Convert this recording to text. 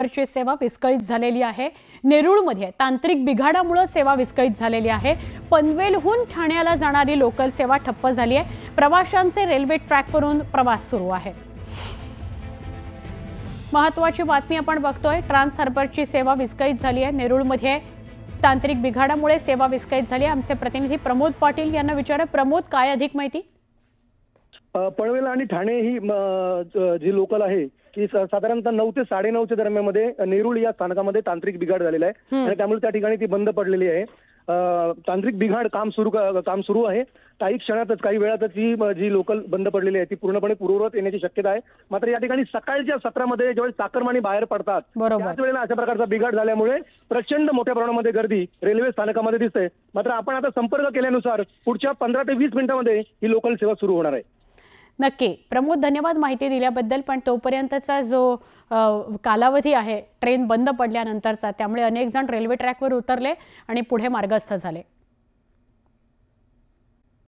ची सेवा विस्कळीत झालेली आहे। नेरूळमध्ये तांत्रिक बिघाडामुळे सेवा विस्कळीत झालेली आहे। पनवेलहून ठाण्याला जाणारी लोकल सेवा ठप्प झाली आहे। प्रवाशांचे रेल्वे ट्रॅकवरून प्रवास सुरू आहे। महत्त्वाची बातमी आपण बघतोय, ट्रान्स हार्बरची सेवा विस्कळीत झाली आहे। नेरूळमध्ये तांत्रिक बिघाडामुळे सेवा विस्कळीत झाली आहे। आमचे प्रतिनिधी प्रमोद पाटील यांना विचारलं। प्रमोद, काय अधिक माहिती? पनवेल आणि ठाणे ही जी लोकल आहे की साधारणतः 9 ते 9:30 दरम्यानमध्ये नेरूळ या स्थानकामध्ये तांत्रिक बिघाड झालेला आहे आणि त्यामुळे त्या ठिकाणी ती बंद पडलेली आहे। तांत्रिक बिघाड काम सुरू आहे। काही क्षणातच, काही वेळातच जी लोकल बंद पडलेली आहे ती पूर्णपणे पूर्ववत येण्याची शक्यता आहे। मात्र या ठिकाणी सकाळच्या सत्रामध्ये ज्यावेळी चाकरमानी बाहेर पडतात त्याच वेळेला अशा प्रकारचा बिघाड झाल्यामुळे प्रचंड मोठ्या प्रमाणामध्ये गर्दी रेल्वे स्थानकामध्ये दिसते। मात्र आपण आता संपर्क केल्यानुसार पुढच्या 15 ते 20 मिनिटांमध्ये ही लोकल सेवा सुरू होणार आहे। नक्की प्रमोद, धन्यवाद माहिती दिल्याबद्दल। पण तोपर्यंतचा जो कालावधी आहे ट्रेन बंद पडल्यानंतरचा, त्यामुळे अनेक जण रेल्वे ट्रॅकवर उतरले आणि पुढे मार्गस्थ झाले।